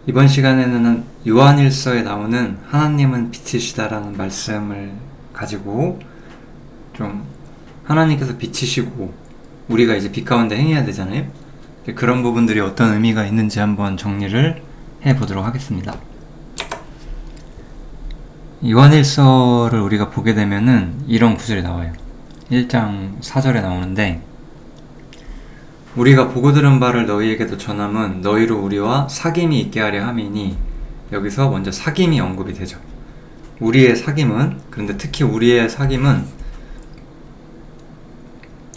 이번 시간에는 요한일서에 나오는 하나님은 빛이시다라는 말씀을 가지고 좀 하나님께서 빛이시고 우리가 이제 빛 가운데 행해야 되잖아요. 그런 부분들이 어떤 의미가 있는지 한번 정리를 해보도록 하겠습니다. 요한일서를 우리가 보게 되면은 이런 구절이 나와요. 1장 4절에 나오는데, 우리가 보고 들은 바를 너희에게도 전함은 너희로 우리와 사귐이 있게 하려 함이니, 여기서 먼저 사귐이 언급이 되죠. 우리의 사귐은, 그런데 특히 우리의 사귐은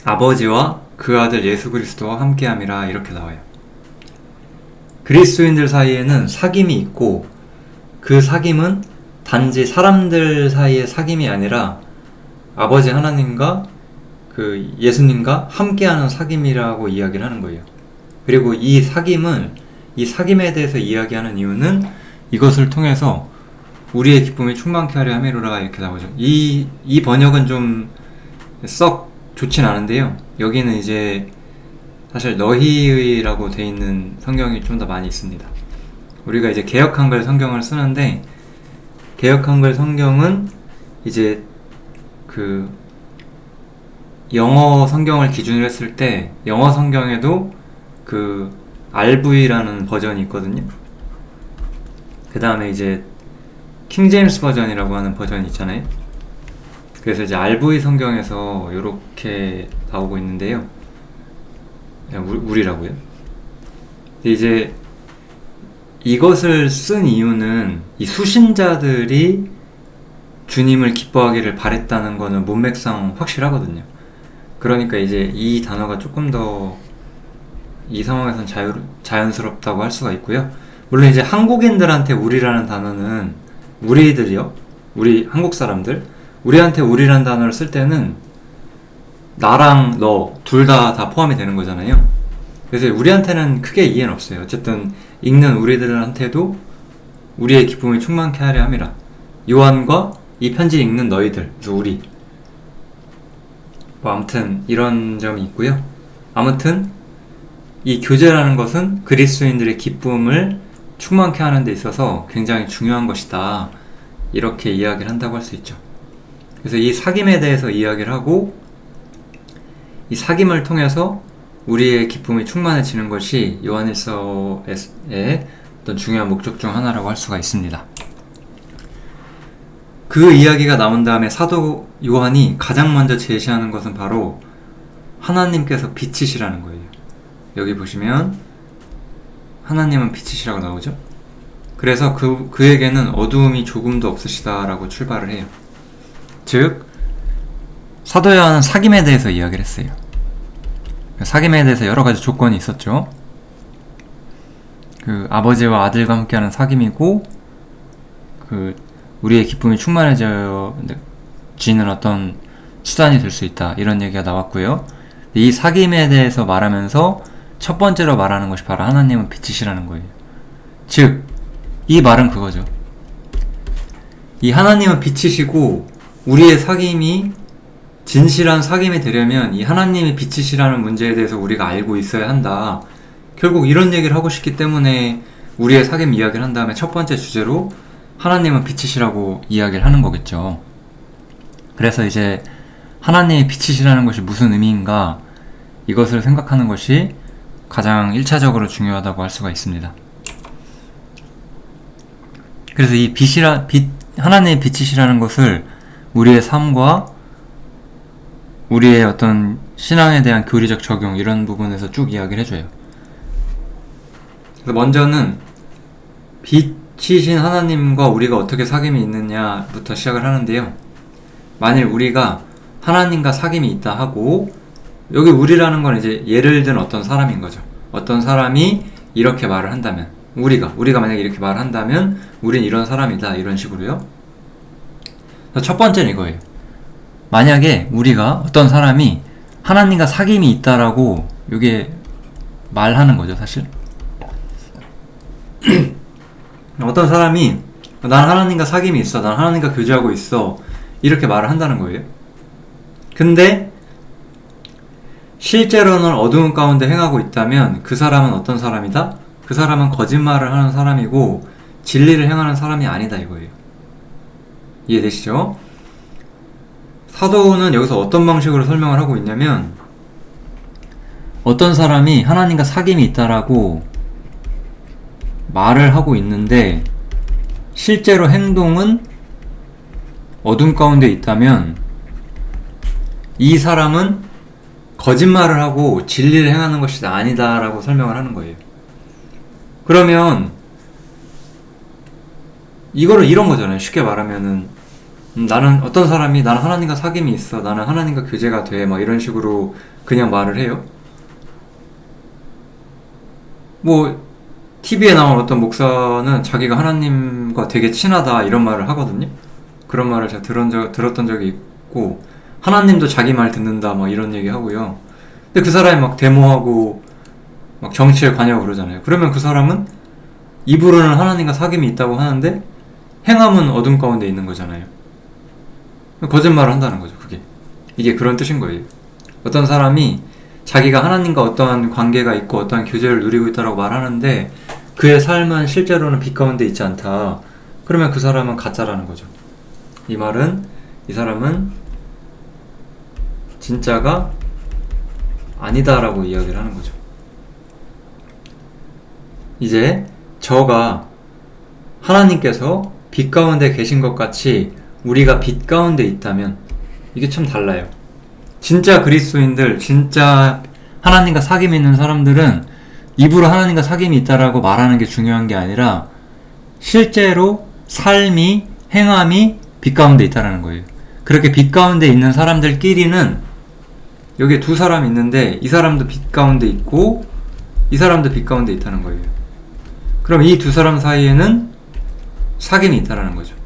아버지와 그 아들 예수 그리스도와 함께함이라 이렇게 나와요. 그리스도인들 사이에는 사귐이 있고, 그 사귐은 단지 사람들 사이의 사귐이 아니라 아버지 하나님과 그 예수님과 함께하는 사귐이라고 이야기를 하는 거예요. 그리고 이 사귐에 대해서 이야기하는 이유는 이것을 통해서 우리의 기쁨이 충만케 하려 함이로라 이렇게 나오죠. 이 번역은 좀 썩 좋진 않은데요. 여기는 이제 사실 너희라고 돼 있는 성경이 좀 더 많이 있습니다. 우리가 이제 개역 한글 성경을 쓰는데, 개역 한글 성경은 이제 그 영어 성경을 기준으로 했을 때 영어 성경에도 그 RV라는 버전이 있거든요. 그 다음에 이제 킹제임스 버전이라고 하는 버전이 있잖아요. 그래서 이제 RV 성경에서 이렇게 나오고 있는데요. 우리라고요. 이제 이것을 쓴 이유는 이 수신자들이 주님을 기뻐하기를 바랬다는 거는 문맥상 확실하거든요. 그러니까 이제 이 단어가 조금 더 이 상황에선 자연스럽다고 할 수가 있고요. 물론 이제 한국인들한테 우리라는 단어는, 우리들이요, 우리 한국 사람들, 우리한테 우리라는 단어를 쓸 때는 나랑 너 둘 다 포함이 되는 거잖아요. 그래서 우리한테는 크게 이해는 없어요. 어쨌든 읽는 우리들한테도 우리의 기쁨이 충만케 하려 함이라. 요한과 이 편지 읽는 너희들, 그래서 우리. 아무튼 이런 점이 있고요. 아무튼 이 교제라는 것은 그리스도인들의 기쁨을 충만케 하는 데 있어서 굉장히 중요한 것이다, 이렇게 이야기를 한다고 할 수 있죠. 그래서 이 사귐에 대해서 이야기를 하고, 이 사귐을 통해서 우리의 기쁨이 충만해지는 것이 요한일서의 어떤 중요한 목적 중 하나라고 할 수가 있습니다. 그 이야기가 나온 다음에 사도 요한이 가장 먼저 제시하는 것은 바로 하나님께서 빛이시라는 거예요. 여기 보시면 하나님은 빛이시라고 나오죠. 그래서 그에게는 어두움이 조금도 없으시다라고 출발을 해요. 즉, 사도 요한은 사귐에 대해서 이야기를 했어요. 사귐에 대해서 여러 가지 조건이 있었죠. 그 아버지와 아들과 함께하는 사귐이고, 그 우리의 기쁨이 충만해지는 어떤 수단이 될 수 있다, 이런 얘기가 나왔고요. 이 사귐에 대해서 말하면서 첫 번째로 말하는 것이 바로 하나님은 빛이시라는 거예요. 즉, 이 말은 그거죠. 이 하나님은 빛이시고 우리의 사귐이 진실한 사귐이 되려면 이 하나님이 빛이시라는 문제에 대해서 우리가 알고 있어야 한다. 결국 이런 얘기를 하고 싶기 때문에 우리의 사귐 이야기를 한 다음에 첫 번째 주제로 하나님은 빛이시라고 이야기를 하는 거겠죠. 그래서 이제 하나님이 빛이시라는 것이 무슨 의미인가, 이것을 생각하는 것이 가장 1차적으로 중요하다고 할 수가 있습니다. 그래서 이 하나님의 빛이시라는 것을 우리의 삶과 우리의 어떤 신앙에 대한 교리적 적용, 이런 부분에서 쭉 이야기를 해줘요. 그래서 먼저는 빛이신 하나님과 우리가 어떻게 사귐이 있느냐부터 시작을 하는데요. 만일 우리가 하나님과 사귐이 있다 하고, 여기 우리라는 건 이제 예를 든 어떤 사람인 거죠. 어떤 사람이 이렇게 말을 한다면, 우리가 만약에 이렇게 말을 한다면 우린 이런 사람이다, 이런 식으로요. 첫 번째는 이거예요. 만약에 우리가 어떤 사람이 하나님과 사귐이 있다라고 이게 말하는 거죠, 사실. 어떤 사람이 난 하나님과 사귐이 있어, 난 하나님과 교제하고 있어, 이렇게 말을 한다는 거예요. 근데 실제로는 어두운 가운데 행하고 있다면 그 사람은 어떤 사람이다? 그 사람은 거짓말을 하는 사람이고 진리를 행하는 사람이 아니다 이거예요. 이해되시죠? 사도는 여기서 어떤 방식으로 설명을 하고 있냐면, 어떤 사람이 하나님과 사귐이 있다라고 말을 하고 있는데 실제로 행동은 어둠 가운데 있다면 이 사람은 거짓말을 하고 진리를 행하는 것이 아니다라고 설명을 하는 거예요. 그러면 이거를 이런 거잖아요. 쉽게 말하면은 나는 어떤 사람이 나는 하나님과 사귐이 있어, 나는 하나님과 교제가 돼, 막 이런 식으로 그냥 말을 해요. 뭐 TV에 나온 어떤 목사는 자기가 하나님과 되게 친하다 이런 말을 하거든요. 그런 말을 제가 들었던 적이 있고, 하나님도 자기 말 듣는다 막 이런 얘기 하고요. 근데 그 사람이 막 데모하고 막 정치에 관여하고 그러잖아요. 그러면 그 사람은 입으로는 하나님과 사귐이 있다고 하는데 행함은 어둠 가운데 있는 거잖아요. 거짓말을 한다는 거죠. 이게 그런 뜻인 거예요. 어떤 사람이 자기가 하나님과 어떠한 관계가 있고 어떠한 교제를 누리고 있다고 말하는데 그의 삶은 실제로는 빛 가운데 있지 않다. 그러면 그 사람은 가짜라는 거죠. 이 말은 이 사람은 진짜가 아니다라고 이야기를 하는 거죠. 이제 저가 하나님께서 빛 가운데 계신 것 같이 우리가 빛 가운데 있다면 이게 참 달라요. 진짜 그리스도인들, 진짜 하나님과 사귐이 있는 사람들은 입으로 하나님과 사귐이 있다라고 말하는 게 중요한 게 아니라 실제로 삶이, 행함이 빛 가운데 있다라는 거예요. 그렇게 빛 가운데 있는 사람들끼리는 여기에 두 사람이 있는데 이 사람도 빛 가운데 있고 이 사람도 빛 가운데 있다는 거예요. 그럼 이 두 사람 사이에는 사귐이 있다라는 거죠.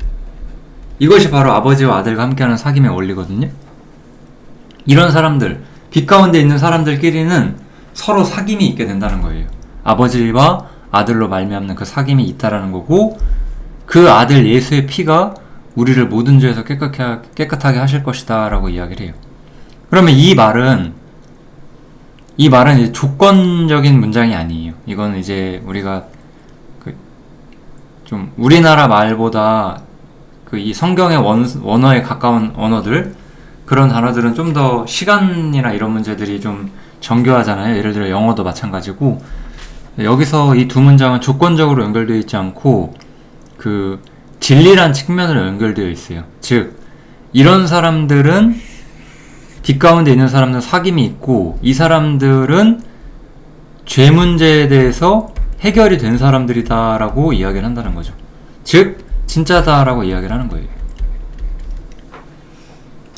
이것이 바로 아버지와 아들과 함께하는 사귐의 원리거든요. 이런 사람들, 빛 가운데 있는 사람들끼리는 서로 사귐이 있게 된다는 거예요. 아버지와 아들로 말미암는 그 사귐이 있다라는 거고, 그 아들 예수의 피가 우리를 모든 죄에서 깨끗하게 하실 것이다 라고 이야기를 해요. 그러면 이 말은 이제 조건적인 문장이 아니에요. 이거는 이제 우리가 좀 우리나라 말보다 이 성경의 원어에 가까운 언어들, 그런 단어들은 좀 더 시간이나 이런 문제들이 좀 정교하잖아요. 예를 들어 영어도 마찬가지고, 여기서 이 두 문장은 조건적으로 연결되어 있지 않고 그 진리란 측면으로 연결되어 있어요. 즉 이런 사람들은, 빛 가운데 있는 사람들은 사귐이 있고 이 사람들은 죄 문제에 대해서 해결이 된 사람들이다 라고 이야기를 한다는 거죠. 즉 진짜다라고 이야기를 하는 거예요.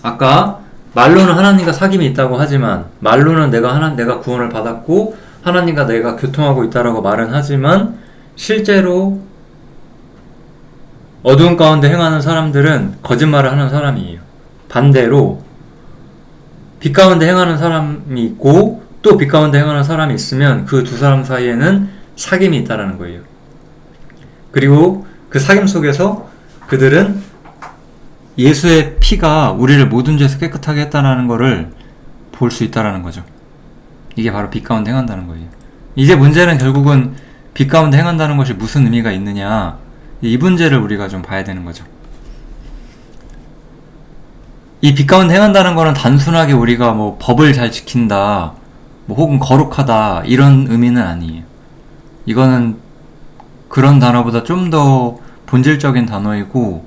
아까 말로는 하나님과 사귐이 있다고 하지만, 말로는 내가 구원을 받았고 하나님과 내가 교통하고 있다라고 말은 하지만 실제로 어두운 가운데 행하는 사람들은 거짓말을 하는 사람이에요. 반대로 빛 가운데 행하는 사람이 있고 또 빛 가운데 행하는 사람이 있으면 그 두 사람 사이에는 사귐이 있다라는 거예요. 그리고 그 사귐 속에서 그들은 예수의 피가 우리를 모든 죄에서 깨끗하게 했다는 거를 볼 수 있다라는 거죠. 이게 바로 빛 가운데 행한다는 거예요. 이제 문제는 결국은 빛 가운데 행한다는 것이 무슨 의미가 있느냐, 이 문제를 우리가 좀 봐야 되는 거죠. 이 빛 가운데 행한다는 거는 단순하게 우리가 뭐 법을 잘 지킨다, 뭐 혹은 거룩하다 이런 의미는 아니에요. 이거는 그런 단어보다 좀 더 본질적인 단어이고,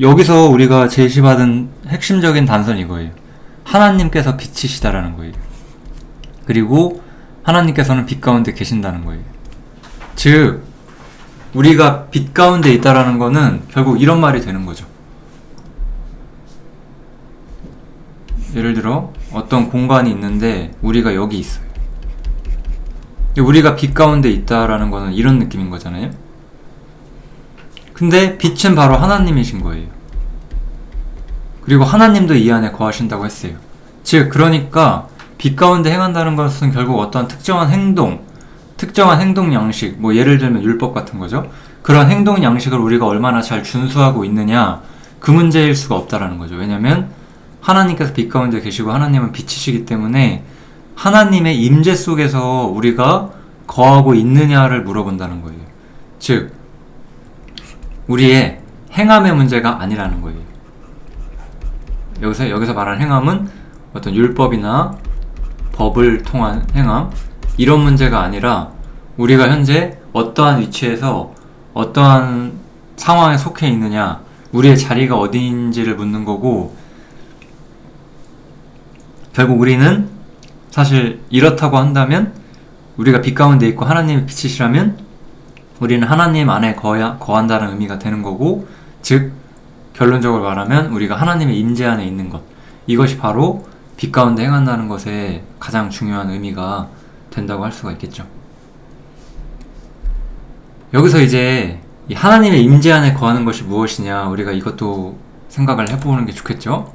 여기서 우리가 제시받은 핵심적인 단서는 이거예요. 하나님께서 빛이시다라는 거예요. 그리고 하나님께서는 빛 가운데 계신다는 거예요. 즉 우리가 빛 가운데 있다라는 거는 결국 이런 말이 되는 거죠. 예를 들어 어떤 공간이 있는데 우리가 여기 있어요. 우리가 빛 가운데 있다라는 거는 이런 느낌인 거잖아요. 근데 빛은 바로 하나님이신 거예요. 그리고 하나님도 이 안에 거하신다고 했어요. 즉 그러니까 빛 가운데 행한다는 것은 결국 어떤 특정한 행동 양식, 뭐 예를 들면 율법 같은 거죠. 그런 행동 양식을 우리가 얼마나 잘 준수하고 있느냐, 그 문제일 수가 없다라는 거죠. 왜냐면 하나님께서 빛 가운데 계시고 하나님은 빛이시기 때문에 하나님의 임재 속에서 우리가 거하고 있느냐를 물어본다는 거예요. 즉, 우리의 행함의 문제가 아니라는 거예요. 여기서 말하는 행함은 어떤 율법이나 법을 통한 행함, 이런 문제가 아니라 우리가 현재 어떠한 위치에서 어떠한 상황에 속해 있느냐, 우리의 자리가 어디인지를 묻는 거고, 결국 우리는 사실 이렇다고 한다면, 우리가 빛 가운데 있고 하나님의 빛이시라면 우리는 하나님 안에 거한다는 의미가 되는 거고, 즉 결론적으로 말하면 우리가 하나님의 임재 안에 있는 것, 이것이 바로 빛 가운데 행한다는 것에 가장 중요한 의미가 된다고 할 수가 있겠죠. 여기서 이제 이 하나님의 임재 안에 거하는 것이 무엇이냐, 우리가 이것도 생각을 해보는 게 좋겠죠.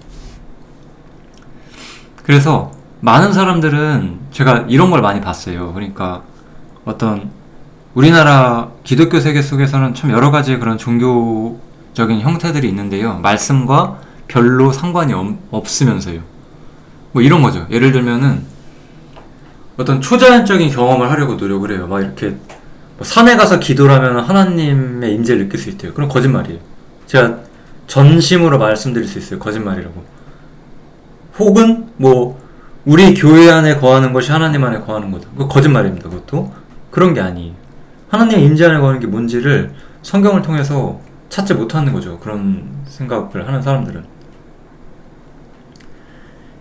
그래서 많은 사람들은 제가 이런 걸 많이 봤어요. 그러니까 어떤 우리나라 기독교 세계 속에서는 참 여러 가지 그런 종교적인 형태들이 있는데요. 말씀과 별로 상관이 없으면서요. 뭐 이런 거죠. 예를 들면은 어떤 초자연적인 경험을 하려고 노력을 해요. 막 이렇게 뭐 산에 가서 기도를 하면 하나님의 임재를 느낄 수 있대요. 그럼 거짓말이에요. 제가 전심으로 말씀드릴 수 있어요. 거짓말이라고. 혹은 뭐 우리 교회 안에 거하는 것이 하나님 안에 거하는 거다. 그거 거짓말입니다. 그것도 그런 게 아니에요. 하나님의 임재 안에 거하는 게 뭔지를 성경을 통해서 찾지 못하는 거죠. 그런 생각을 하는 사람들은.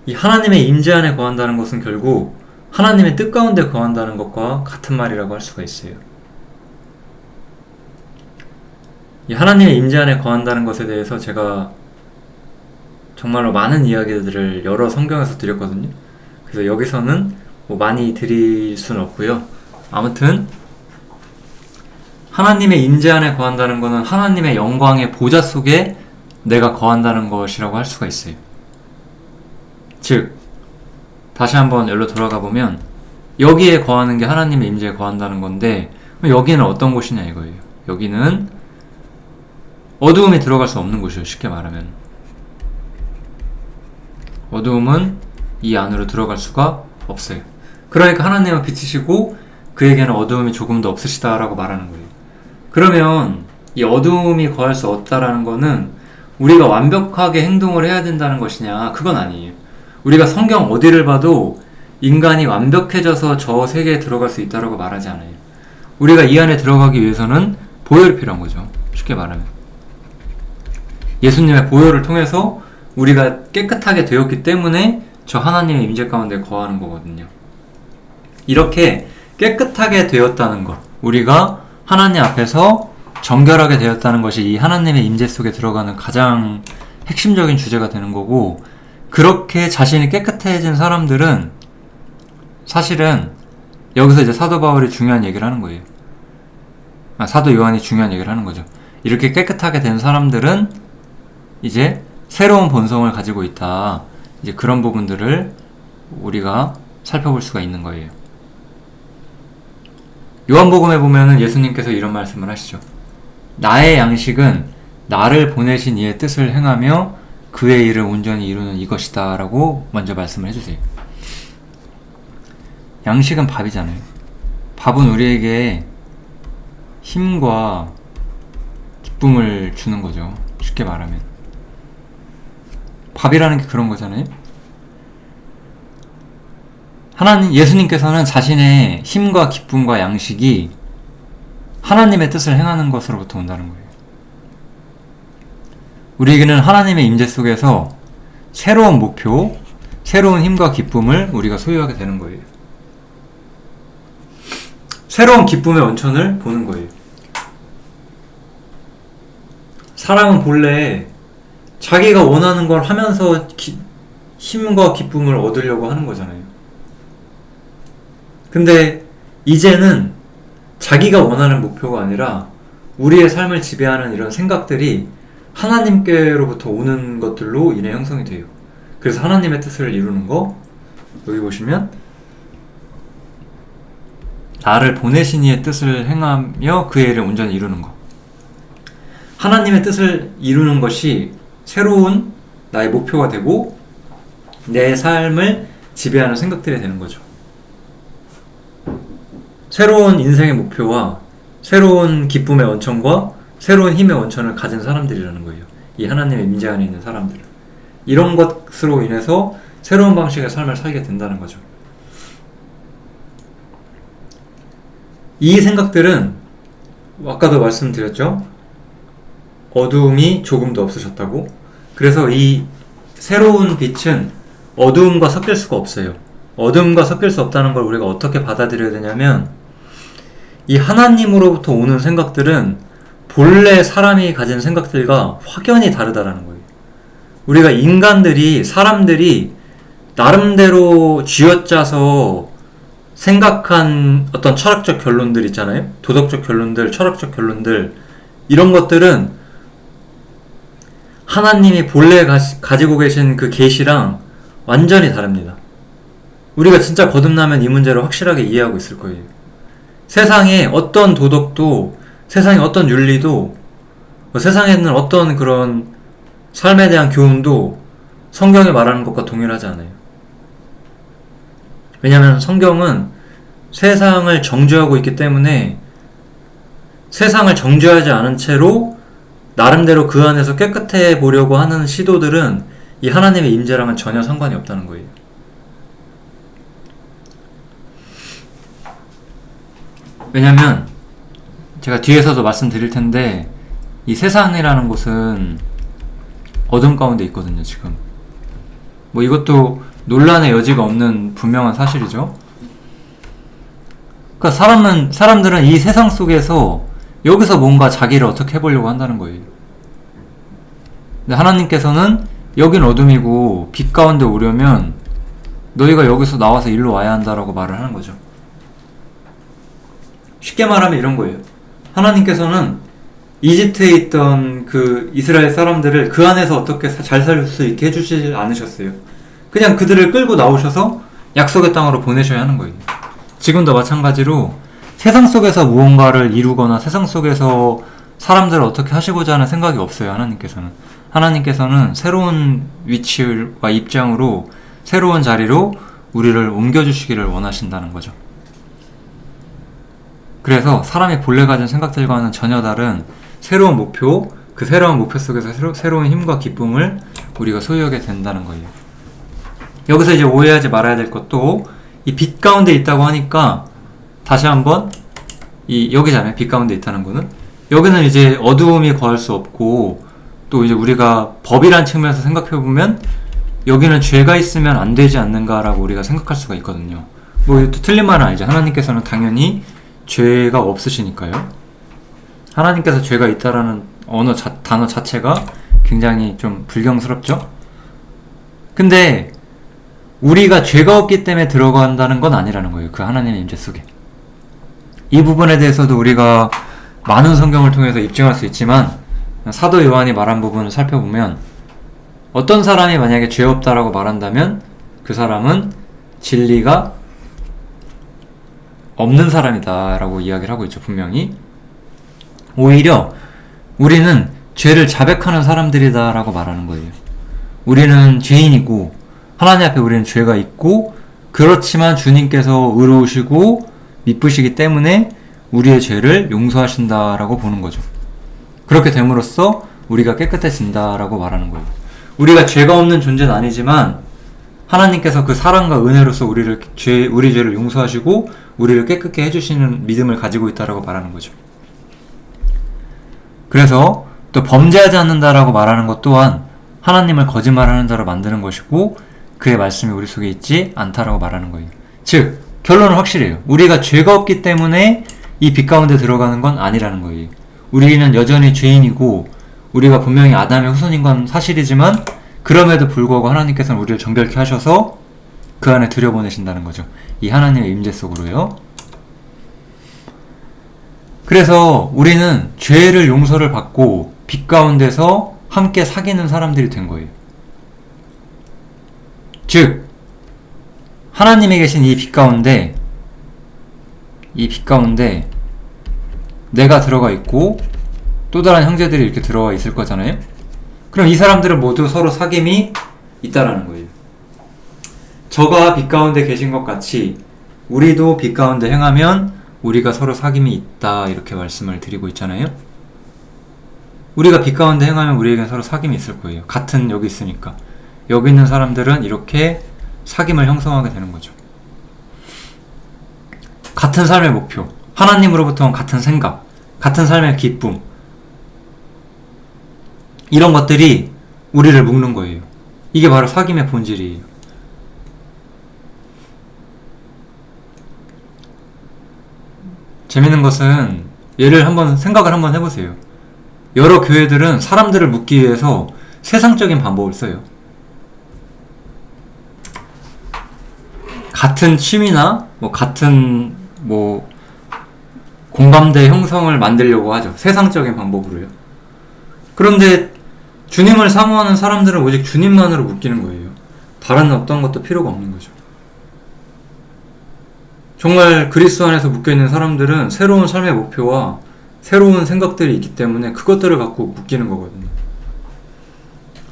이 하나님의 임재 안에 거한다는 것은 결국 하나님의 뜻 가운데 거한다는 것과 같은 말이라고 할 수가 있어요. 이 하나님의 임재 안에 거한다는 것에 대해서 제가 정말로 많은 이야기들을 여러 성경에서 드렸거든요. 그래서 여기서는 뭐 많이 드릴 수는 없고요. 아무튼 하나님의 임재 안에 거한다는 것은 하나님의 영광의 보좌 속에 내가 거한다는 것이라고 할 수가 있어요. 즉, 다시 한번 여기로 돌아가 보면 여기에 거하는 게 하나님의 임재에 거한다는 건데, 여기는 어떤 곳이냐 이거예요. 여기는 어두움이 들어갈 수 없는 곳이에요. 쉽게 말하면 어두움은 이 안으로 들어갈 수가 없어요. 그러니까 하나님은 빛이시고 그에게는 어두움이 조금도 없으시다라고 말하는 거예요. 그러면 이 어두움이 거할 수 없다라는 거는 우리가 완벽하게 행동을 해야 된다는 것이냐? 그건 아니에요. 우리가 성경 어디를 봐도 인간이 완벽해져서 저 세계에 들어갈 수 있다라고 말하지 않아요. 우리가 이 안에 들어가기 위해서는 보혈이 필요한 거죠. 쉽게 말하면 예수님의 보혈을 통해서 우리가 깨끗하게 되었기 때문에 저 하나님의 임재 가운데 거하는 거거든요. 이렇게 깨끗하게 되었다는 것, 우리가 하나님 앞에서 정결하게 되었다는 것이 이 하나님의 임재 속에 들어가는 가장 핵심적인 주제가 되는 거고, 그렇게 자신이 깨끗해진 사람들은 사실은 여기서 이제 사도 바울이 중요한 얘기를 하는 거예요. 사도 요한이 중요한 얘기를 하는 거죠. 이렇게 깨끗하게 된 사람들은 이제 새로운 본성을 가지고 있다. 이제 그런 부분들을 우리가 살펴볼 수가 있는 거예요. 요한복음에 보면은 예수님께서 이런 말씀을 하시죠. 나의 양식은 나를 보내신 이의 뜻을 행하며 그의 일을 온전히 이루는 이것이다 라고 먼저 말씀을 해주세요. 양식은 밥이잖아요. 밥은 우리에게 힘과 기쁨을 주는 거죠. 쉽게 말하면 밥이라는 게 그런 거잖아요. 예수님께서는 자신의 힘과 기쁨과 양식이 하나님의 뜻을 행하는 것으로부터 온다는 거예요. 우리에게는 하나님의 임재 속에서 새로운 목표, 새로운 힘과 기쁨을 우리가 소유하게 되는 거예요. 새로운 기쁨의 원천을 보는 거예요. 사람은 본래 자기가 원하는 걸 하면서 힘과 기쁨을 얻으려고 하는 거잖아요. 근데 이제는 자기가 원하는 목표가 아니라 우리의 삶을 지배하는 이런 생각들이 하나님께로부터 오는 것들로 인해 형성이 돼요. 그래서 하나님의 뜻을 이루는 거, 여기 보시면 나를 보내신 이의 뜻을 행하며 그의 일을 온전히 이루는 거. 하나님의 뜻을 이루는 것이 새로운 나의 목표가 되고 내 삶을 지배하는 생각들이 되는 거죠. 새로운 인생의 목표와 새로운 기쁨의 원천과 새로운 힘의 원천을 가진 사람들이라는 거예요. 이 하나님의 임재 안에 있는 사람들은. 이런 것으로 인해서 새로운 방식의 삶을 살게 된다는 거죠. 이 생각들은 아까도 말씀드렸죠. 어두움이 조금도 없으셨다고. 그래서 이 새로운 빛은 어두움과 섞일 수가 없어요. 어둠과 섞일 수 없다는 걸 우리가 어떻게 받아들여야 되냐면, 이 하나님으로부터 오는 생각들은 본래 사람이 가진 생각들과 확연히 다르다라는 거예요. 우리가 인간들이, 사람들이 나름대로 쥐어짜서 생각한 어떤 철학적 결론들 있잖아요. 도덕적 결론들, 철학적 결론들, 이런 것들은 하나님이 본래 가지고 계신 그 계시랑 완전히 다릅니다. 우리가 진짜 거듭나면 이 문제를 확실하게 이해하고 있을 거예요. 세상에 어떤 도덕도, 세상에 어떤 윤리도, 세상에 있는 어떤 그런 삶에 대한 교훈도 성경이 말하는 것과 동일하지 않아요. 왜냐하면 성경은 세상을 정죄하고 있기 때문에 세상을 정죄하지 않은 채로 나름대로 그 안에서 깨끗해 보려고 하는 시도들은 이 하나님의 임재랑은 전혀 상관이 없다는 거예요. 왜냐면 제가 뒤에서도 말씀드릴 텐데, 이 세상이라는 곳은 어둠 가운데 있거든요, 지금. 뭐 이것도 논란의 여지가 없는 분명한 사실이죠. 그러니까 사람들은 이 세상 속에서 여기서 뭔가 자기를 어떻게 해보려고 한다는 거예요. 근데 하나님께서는 여긴 어둠이고 빛 가운데 오려면 너희가 여기서 나와서 일로 와야 한다라고 말을 하는 거죠. 쉽게 말하면 이런 거예요. 하나님께서는 이집트에 있던 그 이스라엘 사람들을 그 안에서 어떻게 잘 살 수 있게 해주지 않으셨어요. 그냥 그들을 끌고 나오셔서 약속의 땅으로 보내셔야 하는 거예요. 지금도 마찬가지로 세상 속에서 무언가를 이루거나 세상 속에서 사람들을 어떻게 하시고자 하는 생각이 없어요. 하나님께서는 새로운 위치와 입장으로, 새로운 자리로 우리를 옮겨주시기를 원하신다는 거죠. 그래서 사람이 본래 가진 생각들과는 전혀 다른 새로운 목표, 그 새로운 목표 속에서 새로운 힘과 기쁨을 우리가 소유하게 된다는 거예요. 여기서 이제 오해하지 말아야 될 것도, 이 빛 가운데 있다고 하니까 다시 한번 여기잖아요. 빛 가운데 있다는 거는. 여기는 이제 어두움이 거할 수 없고, 또 이제 우리가 법이란 측면에서 생각해보면 여기는 죄가 있으면 안 되지 않는가라고 우리가 생각할 수가 있거든요. 뭐 또 틀린 말은 아니죠. 하나님께서는 당연히 죄가 없으시니까요. 하나님께서 죄가 있다라는 단어 자체가 굉장히 좀 불경스럽죠? 근데 우리가 죄가 없기 때문에 들어간다는 건 아니라는 거예요. 그 하나님의 임재 속에. 이 부분에 대해서도 우리가 많은 성경을 통해서 입증할 수 있지만, 사도 요한이 말한 부분을 살펴보면 어떤 사람이 만약에 죄 없다라고 말한다면 그 사람은 진리가 없는 사람이다 라고 이야기를 하고 있죠. 분명히. 오히려 우리는 죄를 자백하는 사람들이다 라고 말하는 거예요. 우리는 죄인이고 하나님 앞에 우리는 죄가 있고, 그렇지만 주님께서 의로우시고 미쁘시기 때문에 우리의 죄를 용서하신다라고 보는 거죠. 그렇게 됨으로써 우리가 깨끗해진다라고 말하는 거예요. 우리가 죄가 없는 존재는 아니지만 하나님께서 그 사랑과 은혜로서 우리 죄를 용서하시고 우리를 깨끗게 해주시는 믿음을 가지고 있다라고 말하는 거죠. 그래서 또 범죄하지 않는다라고 말하는 것 또한 하나님을 거짓말하는 자로 만드는 것이고, 그의 말씀이 우리 속에 있지 않다라고 말하는 거예요. 즉 결론은 확실해요. 우리가 죄가 없기 때문에 이 빛 가운데 들어가는 건 아니라는 거예요. 우리는 여전히 죄인이고 우리가 분명히 아담의 후손인 건 사실이지만, 그럼에도 불구하고 하나님께서는 우리를 정결케 하셔서 그 안에 들여보내신다는 거죠. 이 하나님의 임재 속으로요. 그래서 우리는 죄를 용서를 받고 빛 가운데서 함께 사귀는 사람들이 된 거예요. 즉 하나님이 계신 이 빛 가운데 내가 들어가 있고 또 다른 형제들이 이렇게 들어와 있을 거잖아요. 그럼 이 사람들은 모두 서로 사귐이 있다라는 거예요. 저가 빛 가운데 계신 것 같이 우리도 빛 가운데 행하면 우리가 서로 사귐이 있다 이렇게 말씀을 드리고 있잖아요. 우리가 빛 가운데 행하면 우리에겐 서로 사귐이 있을 거예요. 같은 여기 있으니까. 여기 있는 사람들은 이렇게 사귐을 형성하게 되는 거죠. 같은 삶의 목표, 하나님으로부터 같은 생각, 같은 삶의 기쁨, 이런 것들이 우리를 묶는 거예요. 이게 바로 사귐의 본질이에요. 재밌는 것은 생각을 한번 해보세요. 여러 교회들은 사람들을 묶기 위해서 세상적인 방법을 써요. 같은 취미나 같은 공감대 형성을 만들려고 하죠. 세상적인 방법으로요. 그런데 주님을 사모하는 사람들은 오직 주님만으로 묶이는 거예요. 다른 어떤 것도 필요가 없는 거죠. 정말 그리스도 안에서 묶여있는 사람들은 새로운 삶의 목표와 새로운 생각들이 있기 때문에 그것들을 갖고 묶이는 거거든요.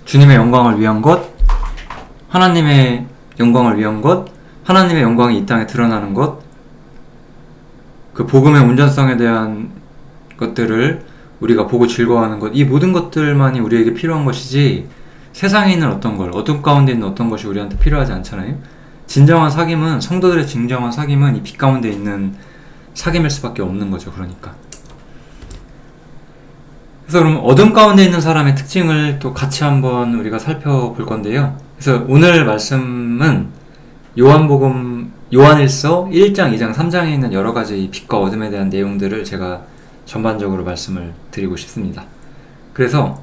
주님의 영광을 위한 것, 하나님의 영광을 위한 것, 하나님의 영광이 이 땅에 드러나는 것, 그 복음의 온전성에 대한 것들을 우리가 보고 즐거워하는 것, 이 모든 것들만이 우리에게 필요한 것이지 세상에 있는 어떤 걸, 어둠 가운데 있는 어떤 것이 우리한테 필요하지 않잖아요. 진정한 사귐은, 성도들의 진정한 사귐은 이 빛 가운데 있는 사귐일 수밖에 없는 거죠. 그러니까. 그래서 그럼 어둠 가운데 있는 사람의 특징을 또 같이 한번 우리가 살펴볼 건데요. 그래서 오늘 말씀은 요한일서 1장, 2장, 3장에 있는 여러 가지 빛과 어둠에 대한 내용들을 제가 전반적으로 말씀을 드리고 싶습니다. 그래서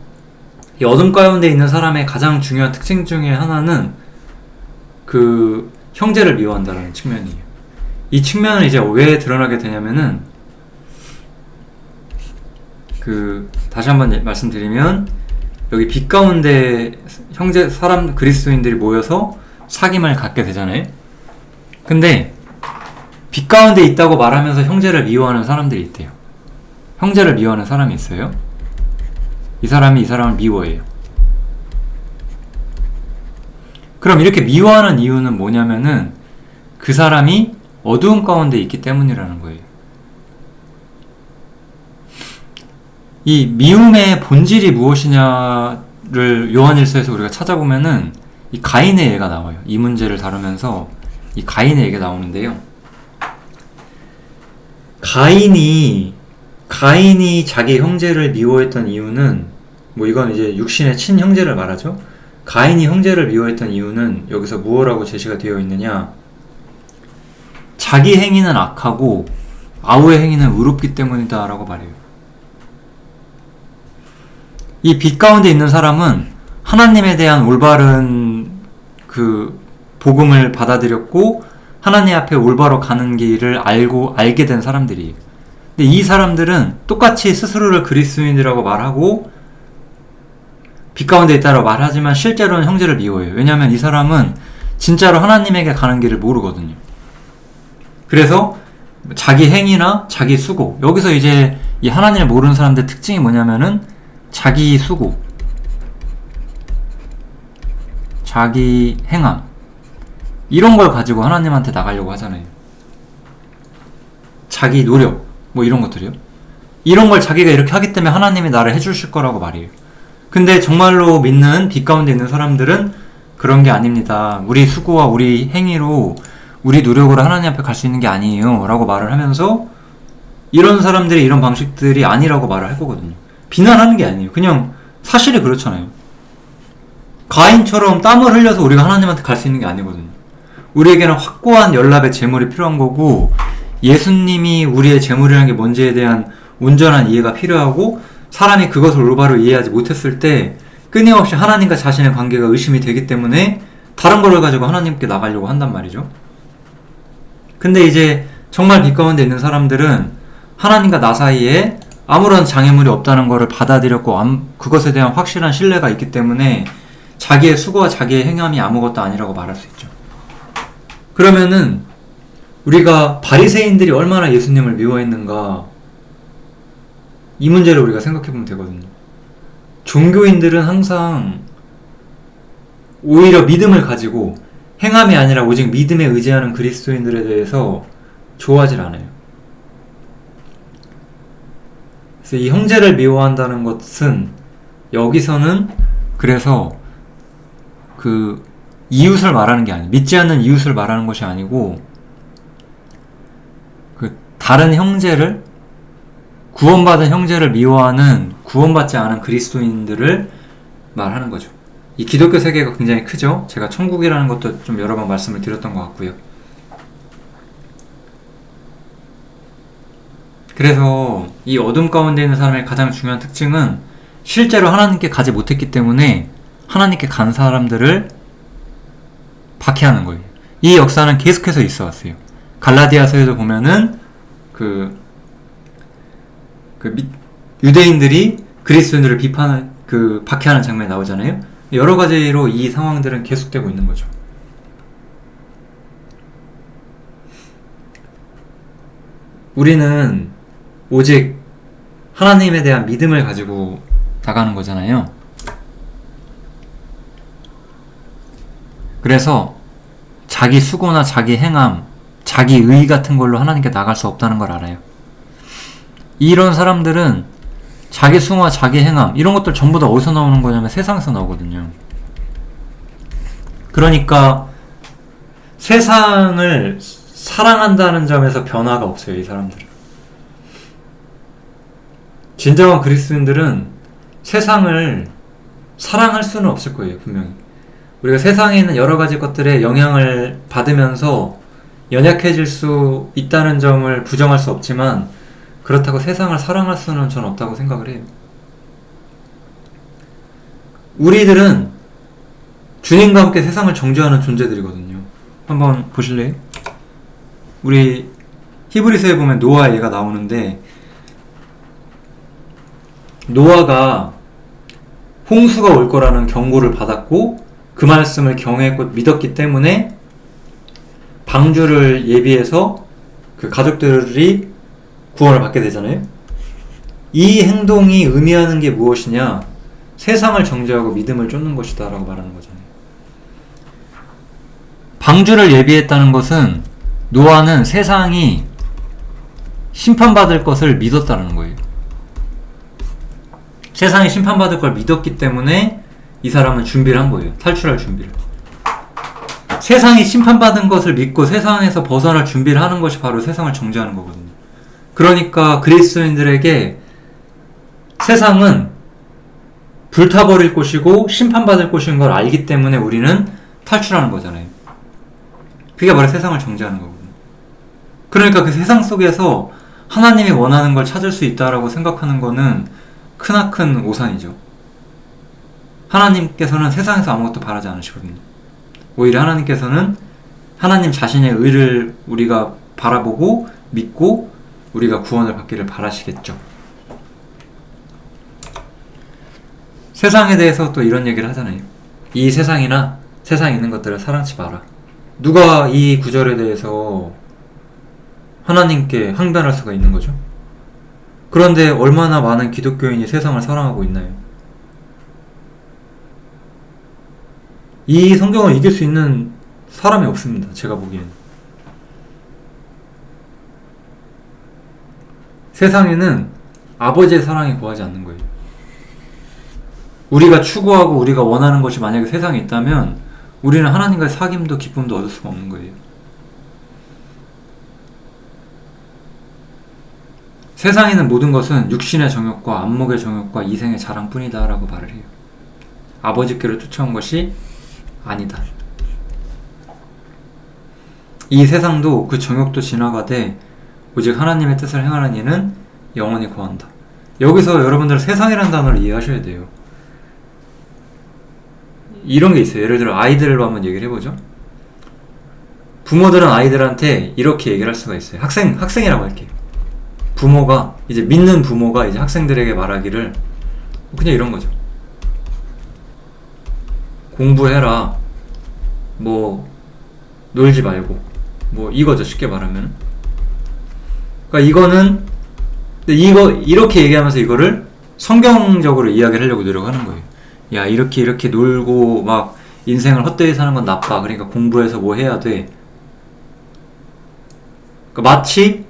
이 어둠 가운데 있는 사람의 가장 중요한 특징 중에 하나는 그 형제를 미워한다는 측면이에요. 이 측면은 이제 왜 드러나게 되냐면은 다시 한번 말씀드리면 여기 빛 가운데 그리스도인들이 모여서 사귐을 갖게 되잖아요. 근데 빛 가운데 있다고 말하면서 형제를 미워하는 사람들이 있대요. 형제를 미워하는 사람이 있어요. 이 사람이 이 사람을 미워해요. 그럼 이렇게 미워하는 이유는 뭐냐면은 그 사람이 어두운 가운데 있기 때문이라는 거예요. 이 미움의 본질이 무엇이냐를 요한일서에서 우리가 찾아보면은 이 가인의 예가 나와요. 이 문제를 다루면서 이 가인의 예가 나오는데요. 가인이 자기 형제를 미워했던 이유는 이건 이제 육신의 친형제를 말하죠. 가인이 형제를 미워했던 이유는 여기서 무엇라고 제시가 되어 있느냐? 자기 행위는 악하고 아우의 행위는 의롭기 때문이다 라고 말해요. 이 빛 가운데 있는 사람은 하나님에 대한 올바른 그 복음을 받아들였고 하나님 앞에 올바로 가는 길을 알게 된 사람들이에요. 근데 이 사람들은 똑같이 스스로를 그리스도인이라고 말하고 빛 가운데 있다라고 말하지만 실제로는 형제를 미워해요. 왜냐하면 이 사람은 진짜로 하나님에게 가는 길을 모르거든요. 그래서 자기 행위나 자기 수고, 여기서 이제 이 하나님을 모르는 사람들의 특징이 뭐냐면은 자기 수고, 자기 행함, 이런 걸 가지고 하나님한테 나가려고 하잖아요. 자기 노력, 이런 것들이요. 이런 걸 자기가 이렇게 하기 때문에 하나님이 나를 해주실 거라고 말해요. 근데 정말로 믿는 빛 가운데 있는 사람들은 그런 게 아닙니다. 우리 수고와 우리 행위로, 우리 노력으로 하나님 앞에 갈 수 있는 게 아니에요 라고 말을 하면서 이런 사람들이 이런 방식들이 아니라고 말을 할 거거든요. 비난하는 게 아니에요. 그냥 사실이 그렇잖아요. 가인처럼 땀을 흘려서 우리가 하나님한테 갈 수 있는 게 아니거든요. 우리에게는 확고한 연합의 제물이 필요한 거고, 예수님이 우리의 제물이라는 게 뭔지에 대한 온전한 이해가 필요하고, 사람이 그것을 올바로 이해하지 못했을 때 끊임없이 하나님과 자신의 관계가 의심이 되기 때문에 다른 걸 가지고 하나님께 나가려고 한단 말이죠. 근데 이제 정말 빛 가운데 있는 사람들은 하나님과 나 사이에 아무런 장애물이 없다는 것을 받아들였고 그것에 대한 확실한 신뢰가 있기 때문에 자기의 수고와 자기의 행함이 아무것도 아니라고 말할 수 있죠. 그러면은 우리가 바리새인들이 얼마나 예수님을 미워했는가, 이 문제를 우리가 생각해보면 되거든요. 종교인들은 항상 오히려 믿음을 가지고 행함이 아니라 오직 믿음에 의지하는 그리스도인들에 대해서 좋아하질 않아요. 그래서 이 형제를 미워한다는 것은 여기서는 그래서 그 이웃을 말하는 게 아니에요. 믿지 않는 이웃을 말하는 것이 아니고 그 다른 형제를 구원받은 형제를 미워하는 구원받지 않은 그리스도인들을 말하는 거죠. 이 기독교 세계가 굉장히 크죠. 제가 천국이라는 것도 좀 여러 번 말씀을 드렸던 것 같고요. 그래서 이 어둠 가운데 있는 사람의 가장 중요한 특징은 실제로 하나님께 가지 못했기 때문에 하나님께 간 사람들을 박해하는 거예요. 이 역사는 계속해서 있어 왔어요. 갈라디아서에도 보면은 유대인들이 그리스도인들을 박해하는 장면이 나오잖아요. 여러 가지로 이 상황들은 계속되고 있는 거죠. 우리는 오직 하나님에 대한 믿음을 가지고 나가는 거잖아요. 그래서 자기 수고나 자기 행함, 자기 의 같은 걸로 하나님께 나갈 수 없다는 걸 알아요. 이런 사람들은 자기 수고나 자기 행함 이런 것들 전부 다 어디서 나오는 거냐면 세상에서 나오거든요. 그러니까 세상을 사랑한다는 점에서 변화가 없어요. 이 사람들은. 진정한 그리스도인들은 세상을 사랑할 수는 없을 거예요. 분명히. 우리가 세상에 있는 여러 가지 것들에 영향을 받으면서 연약해질 수 있다는 점을 부정할 수 없지만 그렇다고 세상을 사랑할 수는 전 없다고 생각을 해요. 우리들은 주님과 함께 세상을 정죄하는 존재들이거든요. 한번 보실래요? 우리 히브리서에 보면 노아 얘가 나오는데 노아가 홍수가 올 거라는 경고를 받았고 그 말씀을 경외했고 믿었기 때문에 방주를 예비해서 그 가족들이 구원을 받게 되잖아요. 이 행동이 의미하는 게 무엇이냐? 세상을 정죄하고 믿음을 쫓는 것이다 라고 말하는 거잖아요. 방주를 예비했다는 것은 노아는 세상이 심판받을 것을 믿었다는 거예요. 세상이 심판받을 걸 믿었기 때문에 이 사람은 준비를 한 거예요. 탈출할 준비를. 세상이 심판받은 것을 믿고 세상에서 벗어날 준비를 하는 것이 바로 세상을 정죄하는 거거든요. 그러니까 그리스도인들에게 세상은 불타버릴 곳이고 심판받을 곳인 걸 알기 때문에 우리는 탈출하는 거잖아요. 그게 바로 세상을 정죄하는 거거든요. 그러니까 그 세상 속에서 하나님이 원하는 걸 찾을 수 있다라고 생각하는 거는 크나큰 오산이죠. 하나님께서는 세상에서 아무것도 바라지 않으시거든요. 오히려 하나님께서는 하나님 자신의 의를 우리가 바라보고 믿고 우리가 구원을 받기를 바라시겠죠. 세상에 대해서 또 이런 얘기를 하잖아요. 이 세상이나 세상에 있는 것들을 사랑치 마라. 누가 이 구절에 대해서 하나님께 항변할 수가 있는 거죠? 그런데 얼마나 많은 기독교인이 세상을 사랑하고 있나요? 이 성경을 이길 수 있는 사람이 없습니다. 제가 보기에는. 세상에는 아버지의 사랑이 구하지 않는 거예요. 우리가 추구하고 우리가 원하는 것이 만약에 세상에 있다면 우리는 하나님과의 사귐도 기쁨도 얻을 수가 없는 거예요. 세상에 있는 모든 것은 육신의 정욕과 안목의 정욕과 이생의 자랑뿐이다 라고 말을 해요. 아버지께로 쫓아온 것이 아니다. 이 세상도 그 정욕도 지나가되 오직 하나님의 뜻을 행하는 이는 영원히 구한다. 여기서 여러분들 세상이라는 단어를 이해하셔야 돼요. 이런 게 있어요. 예를 들어 아이들로 한번 얘기를 해보죠. 부모들은 아이들한테 이렇게 얘기를 할 수가 있어요. 학생이라고 할게요. 부모가 이제 믿는 부모가 이제 학생들에게 말하기를 그냥 이런 거죠. 공부해라. 뭐 놀지 말고 뭐 이거죠. 쉽게 말하면. 그러니까 이거는 이렇게 얘기하면서 이거를 성경적으로 이야기를 하려고 노력하는 거예요. 야 이렇게 놀고 막 인생을 헛되이 사는 건 나빠. 그러니까 공부해서 뭐 해야 돼. 그러니까 마치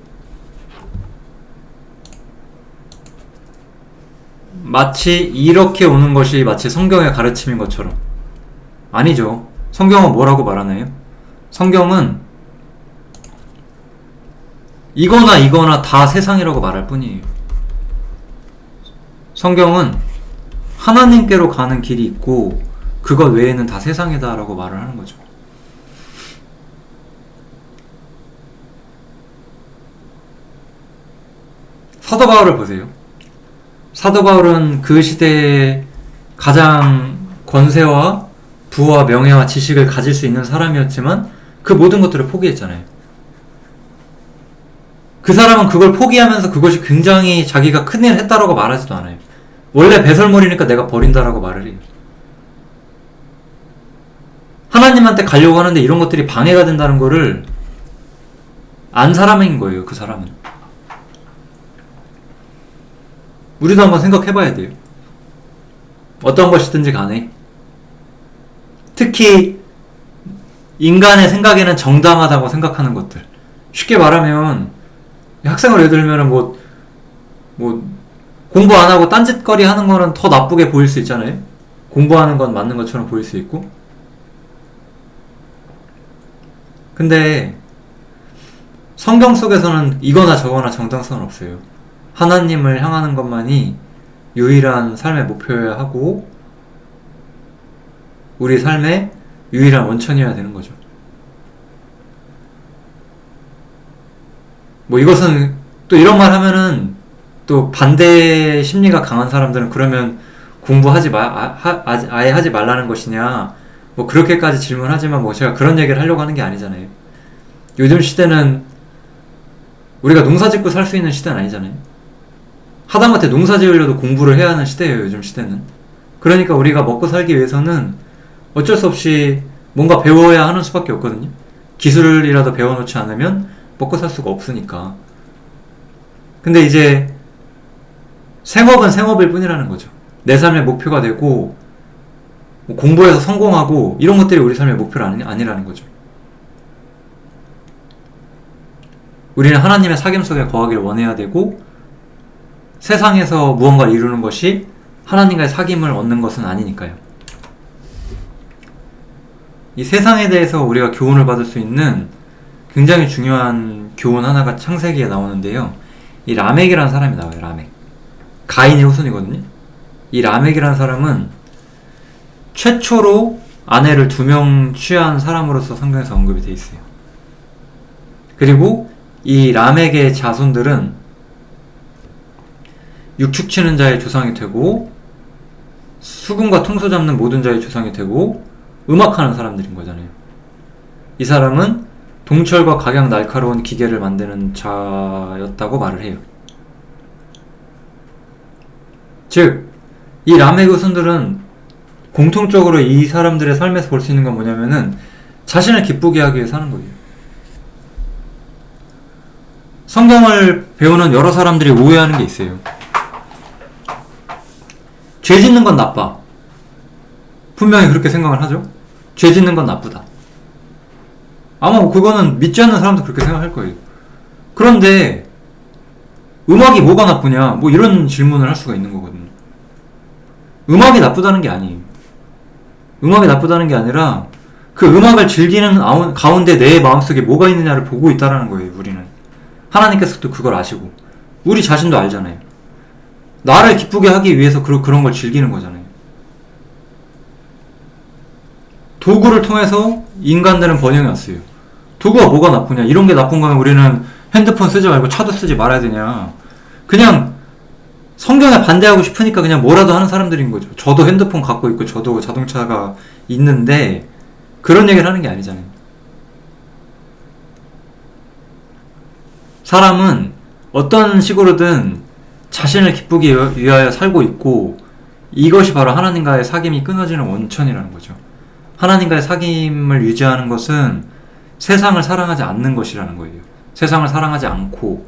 마치 이렇게 오는 것이 마치 성경의 가르침인 것처럼. 아니죠. 성경은 뭐라고 말하나요? 성경은 이거나 이거나 다 세상이라고 말할 뿐이에요. 성경은 하나님께로 가는 길이 있고 그것 외에는 다 세상이다 라고 말을 하는 거죠. 사도 바울을 보세요. 사도 바울은 그 시대에 가장 권세와 부와 명예와 지식을 가질 수 있는 사람이었지만 그 모든 것들을 포기했잖아요. 그 사람은 그걸 포기하면서 그것이 굉장히 자기가 큰일을 했다라고 말하지도 않아요. 원래 배설물이니까 내가 버린다라고 말을 해요. 하나님한테 가려고 하는데 이런 것들이 방해가 된다는 거를 안 사람인 거예요. 그 사람은. 우리도 한번 생각해봐야 돼요. 어떤 것이든지 간에 특히 인간의 생각에는 정당하다고 생각하는 것들, 쉽게 말하면 학생을 예를 들면 뭐 공부 안 하고 딴짓거리 하는 거는 더 나쁘게 보일 수 있잖아요. 공부하는 건 맞는 것처럼 보일 수 있고. 근데 성경 속에서는 이거나 저거나 정당성은 없어요. 하나님을 향하는 것만이 유일한 삶의 목표여야 하고 우리 삶의 유일한 원천이어야 되는 거죠. 뭐 이것은 또 이런 말 하면은 또 반대 심리가 강한 사람들은 그러면 공부하지 아예 하지 말라는 것이냐 뭐 그렇게까지 질문하지만 뭐 제가 그런 얘기를 하려고 하는 게 아니잖아요. 요즘 시대는 우리가 농사 짓고 살 수 있는 시대는 아니잖아요. 하다못해 농사 지으려도 공부를 해야 하는 시대예요. 요즘 시대는. 그러니까 우리가 먹고 살기 위해서는 어쩔 수 없이 뭔가 배워야 하는 수밖에 없거든요. 기술이라도 배워놓지 않으면 먹고 살 수가 없으니까. 근데 이제 생업은 생업일 뿐이라는 거죠. 내 삶의 목표가 되고 뭐 공부해서 성공하고 이런 것들이 우리 삶의 목표는 아니라는 거죠. 우리는 하나님의 사귐 속에 거하기를 원해야 되고 세상에서 무언가를 이루는 것이 하나님과의 사귐을 얻는 것은 아니니까요. 이 세상에 대해서 우리가 교훈을 받을 수 있는 굉장히 중요한 교훈 하나가 창세기에 나오는데요. 이 라멕이라는 사람이 나와요. 라멕. 가인의 후손이거든요. 이 라멕이라는 사람은 최초로 아내를 2명 취한 사람으로서 성경에서 언급이 되어 있어요. 그리고 이 라멕의 자손들은 육축 치는 자의 조상이 되고 수금과 통소 잡는 모든 자의 조상이 되고 음악하는 사람들인 거잖아요. 이 사람은 동철과 각양 날카로운 기계를 만드는 자였다고 말을 해요. 즉, 이 라멕의 후손들은 공통적으로 이 사람들의 삶에서 볼 수 있는 건 뭐냐면은 자신을 기쁘게 하기 위해 사는 거예요. 성경을 배우는 여러 사람들이 오해하는 게 있어요. 죄 짓는 건 나빠. 분명히 그렇게 생각을 하죠. 죄 짓는 건 나쁘다. 아마 그거는 믿지 않는 사람도 그렇게 생각할 거예요. 그런데 음악이 뭐가 나쁘냐 뭐 이런 질문을 할 수가 있는 거거든요. 음악이 나쁘다는 게 아니에요. 음악이 나쁘다는 게 아니라 그 음악을 즐기는 가운데 내 마음속에 뭐가 있느냐를 보고 있다라는 거예요. 우리는 하나님께서도 그걸 아시고 우리 자신도 알잖아요. 나를 기쁘게 하기 위해서 그런 걸 즐기는 거잖아요. 도구를 통해서 인간들은 번영해 왔어요. 도구가 뭐가 나쁘냐? 이런 게 나쁜 거면 우리는 핸드폰 쓰지 말고 차도 쓰지 말아야 되냐? 그냥 성경에 반대하고 싶으니까 그냥 뭐라도 하는 사람들인 거죠. 저도 핸드폰 갖고 있고 저도 자동차가 있는데 그런 얘기를 하는 게 아니잖아요. 사람은 어떤 식으로든 자신을 기쁘게 위하여 살고 있고 이것이 바로 하나님과의 사귐이 끊어지는 원천이라는 거죠. 하나님과의 사귐을 유지하는 것은 세상을 사랑하지 않는 것이라는 거예요. 세상을 사랑하지 않고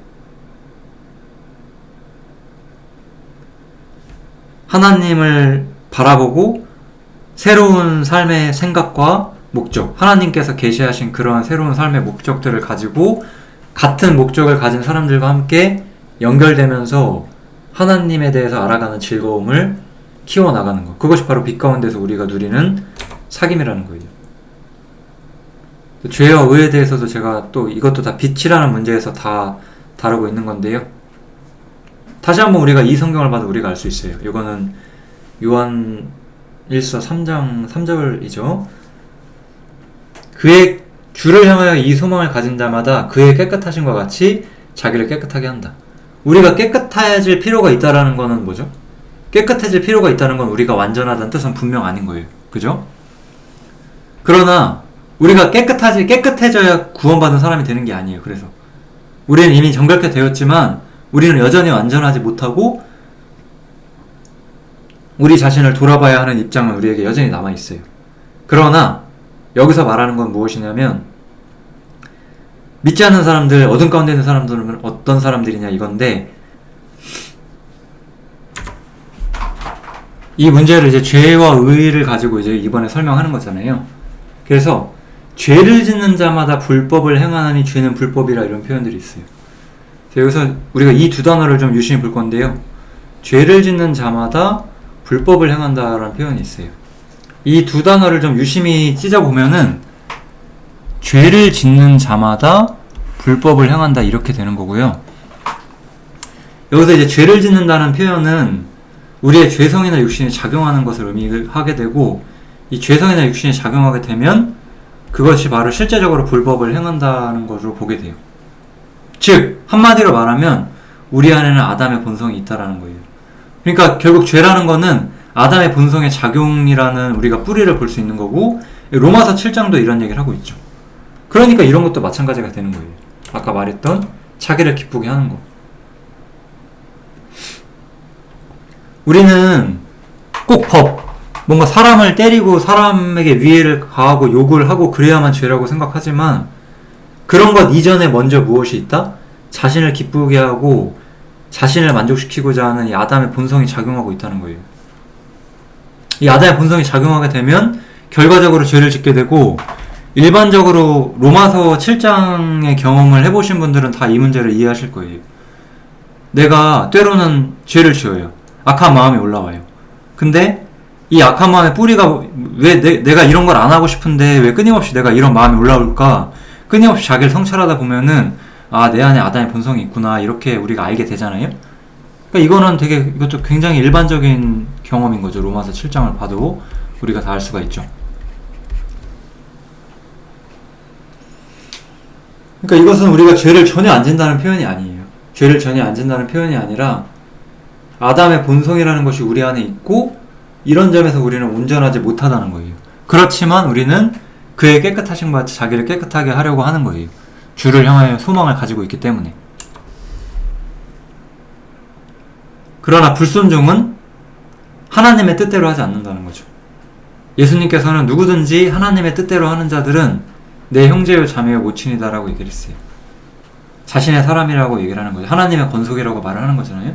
하나님을 바라보고 새로운 삶의 생각과 목적, 하나님께서 계시하신 그러한 새로운 삶의 목적들을 가지고 같은 목적을 가진 사람들과 함께 연결되면서 하나님에 대해서 알아가는 즐거움을 키워나가는 것. 그것이 바로 빛 가운데서 우리가 누리는 사귐이라는 거예요. 죄와 의에 대해서도 제가 또 이것도 다 빛이라는 문제에서 다 다루고 있는 건데요. 다시 한번 우리가 이 성경을 봐도 우리가 알 수 있어요. 이거는 요한 1서 3장 3절이죠. 그의 주를 향하여 이 소망을 가진 자마다 그의 깨끗하심과 같이 자기를 깨끗하게 한다. 우리가 깨끗해질 필요가 있다라는 거는 뭐죠? 깨끗해질 필요가 있다는 건 우리가 완전하다는 뜻은 분명 아닌 거예요. 그죠? 그러나 우리가 깨끗해져야 구원받은 사람이 되는 게 아니에요. 그래서 우리는 이미 정결케 되었지만 우리는 여전히 완전하지 못하고 우리 자신을 돌아봐야 하는 입장은 우리에게 여전히 남아있어요. 그러나 여기서 말하는 건 무엇이냐면 믿지 않는 사람들, 어둠 가운데 있는 사람들은 어떤 사람들이냐 이건데, 이 문제를 이제 죄와 의를 가지고 이제 이번에 설명하는 거잖아요. 그래서 죄를 짓는 자마다 불법을 행하나니 죄는 불법이라 이런 표현들이 있어요. 여기서 우리가 이 두 단어를 좀 유심히 볼 건데요. 죄를 짓는 자마다 불법을 행한다라는 표현이 있어요. 이 두 단어를 좀 유심히 찢어보면은 죄를 짓는 자마다 불법을 행한다 이렇게 되는 거고요. 여기서 이제 죄를 짓는다는 표현은 우리의 죄성이나 육신이 작용하는 것을 의미하게 되고, 이 죄성이나 육신이 작용하게 되면 그것이 바로 실제적으로 불법을 행한다는 것으로 보게 돼요. 즉 한마디로 말하면 우리 안에는 아담의 본성이 있다라는 거예요. 그러니까 결국 죄라는 거는 아담의 본성의 작용이라는 우리가 뿌리를 볼 수 있는 거고, 로마서 7장도 이런 얘기를 하고 있죠. 그러니까 이런 것도 마찬가지가 되는 거예요. 아까 말했던 자기를 기쁘게 하는 거. 우리는 꼭 뭔가 사람을 때리고 사람에게 위해를 가하고 욕을 하고 그래야만 죄라고 생각하지만, 그런 것 이전에 먼저 무엇이 있다? 자신을 기쁘게 하고 자신을 만족시키고자 하는 이 아담의 본성이 작용하고 있다는 거예요. 이 아담의 본성이 작용하게 되면 결과적으로 죄를 짓게 되고, 일반적으로 로마서 7장의 경험을 해보신 분들은 다 이 문제를 이해하실 거예요. 내가 때로는 죄를 지어요. 악한 마음이 올라와요. 근데 이 악한 마음의 뿌리가 왜 내가 이런 걸 안 하고 싶은데 왜 끊임없이 내가 이런 마음이 올라올까? 끊임없이 자기를 성찰하다 보면은 아, 내 안에 아담의 본성이 있구나, 이렇게 우리가 알게 되잖아요. 그러니까 이것도 굉장히 일반적인 경험인 거죠. 로마서 7장을 봐도 우리가 다 알 수가 있죠. 그러니까 이것은 우리가 죄를 전혀 안 짓는다는 표현이 아니에요. 죄를 전혀 안 짓는다는 표현이 아니라 아담의 본성이라는 것이 우리 안에 있고, 이런 점에서 우리는 온전하지 못하다는 거예요. 그렇지만 우리는 그의 깨끗하심과 같이 자기를 깨끗하게 하려고 하는 거예요. 주를 향하여 소망을 가지고 있기 때문에. 그러나 불순종은 하나님의 뜻대로 하지 않는다는 거죠. 예수님께서는 누구든지 하나님의 뜻대로 하는 자들은 내 형제요 자매요 모친이다 라고 얘기를 했어요. 자신의 사람이라고 얘기를 하는 거죠. 하나님의 권속이라고 말을 하는 거잖아요.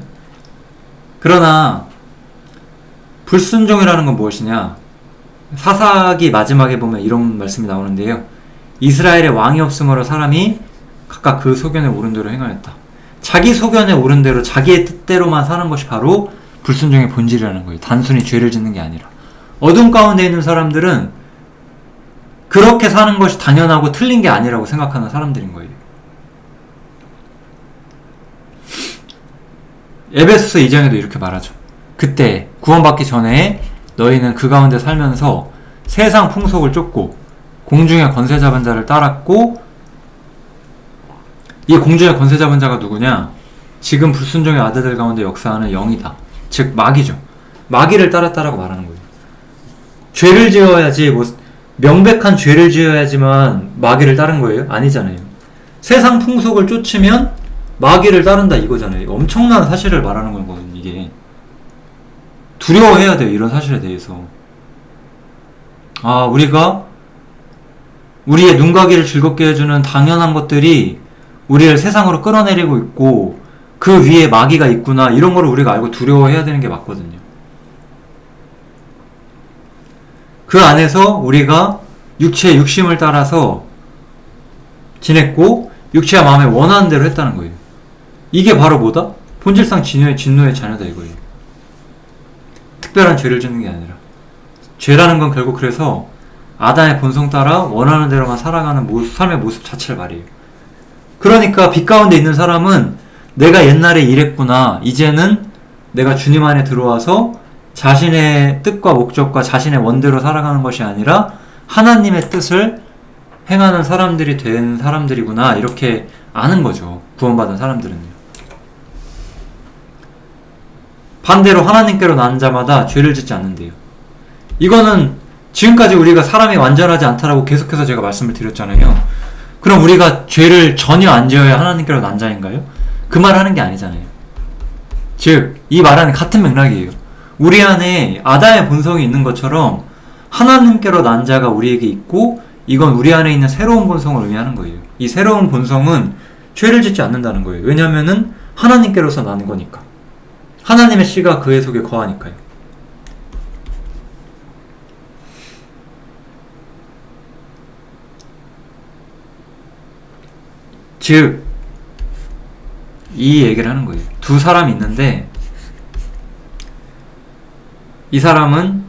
그러나 불순종이라는 건 무엇이냐? 사사기 마지막에 보면 이런 말씀이 나오는데요. 이스라엘의 왕이 없으므로 사람이 각각 그 소견에 오른 대로 행하였다. 자기 소견에 오른 대로 자기의 뜻대로만 사는 것이 바로 불순종의 본질이라는 거예요. 단순히 죄를 짓는 게 아니라. 어둠 가운데 있는 사람들은 그렇게 사는 것이 당연하고 틀린 게 아니라고 생각하는 사람들인 거예요. 에베소서 2장에도 이렇게 말하죠. 그때 구원받기 전에 너희는 그 가운데 살면서 세상 풍속을 쫓고 공중의 권세 잡은 자를 따랐고, 이 공중의 권세 잡은 자가 누구냐? 지금 불순종의 아들들 가운데 역사하는 영이다. 즉 마귀죠. 마귀를 따랐다라고 말하는 거예요. 죄를 지어야지, 명백한 죄를 지어야지만 마귀를 따른 거예요? 아니잖아요. 세상 풍속을 쫓으면 마귀를 따른다 이거잖아요. 엄청난 사실을 말하는 거거든요. 이게 두려워해야 돼요. 이런 사실에 대해서. 우리가 우리의 눈가기를 즐겁게 해주는 당연한 것들이 우리를 세상으로 끌어내리고 있고 그 위에 마귀가 있구나, 이런 거를 우리가 알고 두려워해야 되는 게 맞거든요. 그 안에서 우리가 육체의 육심을 따라서 지냈고 육체와 마음에 원하는 대로 했다는 거예요. 이게 바로 뭐다? 본질상 진노의 자녀다 이거예요. 특별한 죄를 짓는 게 아니라. 죄라는 건 결국 그래서 아담의 본성 따라 원하는 대로만 살아가는 삶의 모습 자체를 말이에요. 그러니까 빛 가운데 있는 사람은 내가 옛날에 이랬구나. 이제는 내가 주님 안에 들어와서 자신의 뜻과 목적과 자신의 원대로 살아가는 것이 아니라 하나님의 뜻을 행하는 사람들이 된 사람들이구나. 이렇게 아는 거죠. 구원받은 사람들은요. 반대로 하나님께로 난 자마다 죄를 짓지 않는데요. 이거는 지금까지 우리가 사람이 완전하지 않다라고 계속해서 제가 말씀을 드렸잖아요. 그럼 우리가 죄를 전혀 안 지어야 하나님께로 난 자인가요? 그 말 하는 게 아니잖아요. 즉, 이 말은 같은 맥락이에요. 우리 안에 아담의 본성이 있는 것처럼 하나님께로 난 자가 우리에게 있고 이건 우리 안에 있는 새로운 본성을 의미하는 거예요. 이 새로운 본성은 죄를 짓지 않는다는 거예요. 왜냐하면은 하나님께로서 나는 거니까. 하나님의 씨가 그의 속에 거하니까요. 즉, 이 얘기를 하는 거예요. 두 사람이 있는데 이 사람은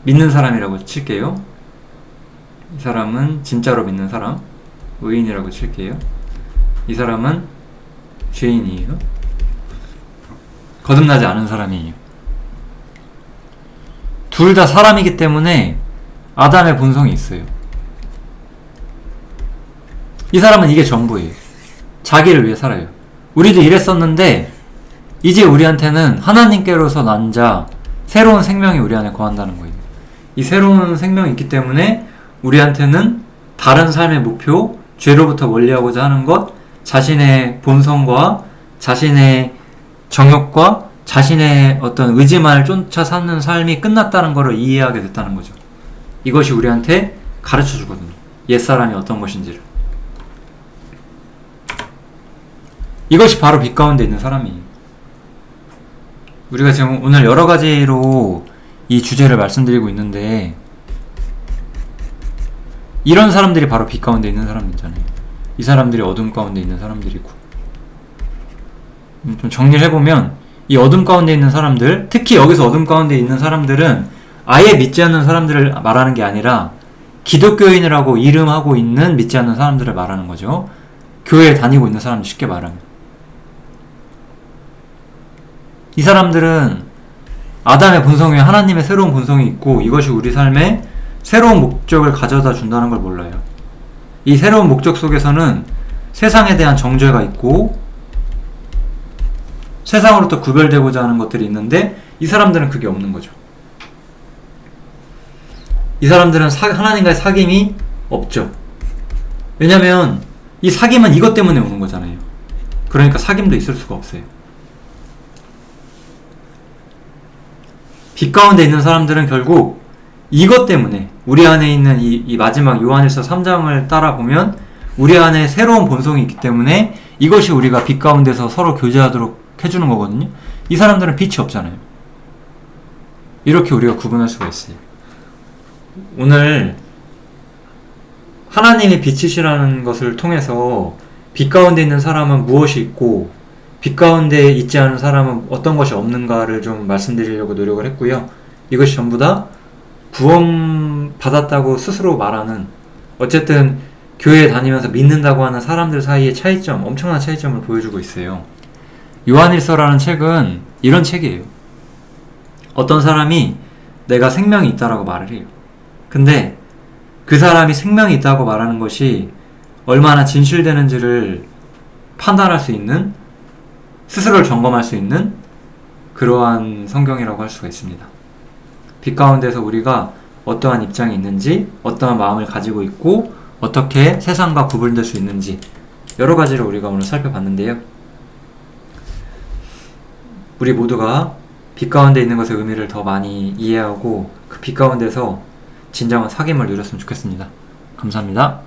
믿는 사람이라고 칠게요. 이 사람은 진짜로 믿는 사람, 의인이라고 칠게요. 이 사람은 죄인이에요. 거듭나지 않은 사람이에요. 둘 다 사람이기 때문에 아담의 본성이 있어요. 이 사람은 이게 전부예요. 자기를 위해 살아요. 우리도 이랬었는데 이제 우리한테는 하나님께로서 난 자, 새로운 생명이 우리 안에 거한다는 거예요. 이 새로운 생명이 있기 때문에 우리한테는 다른 삶의 목표, 죄로부터 멀리하고자 하는 것, 자신의 본성과 자신의 정욕과 자신의 어떤 의지만을 쫓아 사는 삶이 끝났다는 것을 이해하게 됐다는 거죠. 이것이 우리한테 가르쳐 주거든요. 옛사람이 어떤 것인지를. 이것이 바로 빛 가운데 있는 사람이에요. 우리가 지금 오늘 여러 가지로 이 주제를 말씀드리고 있는데 이런 사람들이 바로 빛 가운데 있는 사람이잖아요. 이 사람들이 어둠 가운데 있는 사람들이고, 좀 정리를 해보면 이 어둠 가운데 있는 사람들, 특히 여기서 어둠 가운데 있는 사람들은 아예 믿지 않는 사람들을 말하는 게 아니라 기독교인이라고 이름하고 있는 믿지 않는 사람들을 말하는 거죠. 교회에 다니고 있는 사람들, 쉽게 말하면. 이 사람들은 아담의 본성 위에 하나님의 새로운 본성이 있고 이것이 우리 삶에 새로운 목적을 가져다 준다는 걸 몰라요. 이 새로운 목적 속에서는 세상에 대한 정죄가 있고 세상으로부터 구별되고자 하는 것들이 있는데 이 사람들은 그게 없는 거죠. 이 사람들은 하나님과의 사귐이 없죠. 왜냐면 이 사귐은 이것 때문에 오는 거잖아요. 그러니까 사귐도 있을 수가 없어요. 빛 가운데 있는 사람들은 결국 이것 때문에 우리 안에 있는 이 마지막 요한일서 3장을 따라 보면 우리 안에 새로운 본성이 있기 때문에 이것이 우리가 빛 가운데서 서로 교제하도록 해주는 거거든요. 이 사람들은 빛이 없잖아요. 이렇게 우리가 구분할 수가 있어요. 오늘 하나님이 빛이시라는 것을 통해서 빛 가운데 있는 사람은 무엇이 있고 빛 가운데 있지 않은 사람은 어떤 것이 없는가를 좀 말씀드리려고 노력을 했고요. 이것이 전부 다 구원 받았다고 스스로 말하는, 어쨌든 교회에 다니면서 믿는다고 하는 사람들 사이의 차이점, 엄청난 차이점을 보여주고 있어요. 요한일서라는 책은 이런 책이에요. 어떤 사람이 내가 생명이 있다라고 말을 해요. 근데 그 사람이 생명이 있다고 말하는 것이 얼마나 진실되는지를 판단할 수 있는, 스스로를 점검할 수 있는 그러한 성경이라고 할 수가 있습니다. 빛 가운데서 우리가 어떠한 입장이 있는지, 어떠한 마음을 가지고 있고 어떻게 세상과 구분될 수 있는지 여러 가지를 우리가 오늘 살펴봤는데요. 우리 모두가 빛 가운데 있는 것의 의미를 더 많이 이해하고 그 빛 가운데서 진정한 사귐을 누렸으면 좋겠습니다. 감사합니다.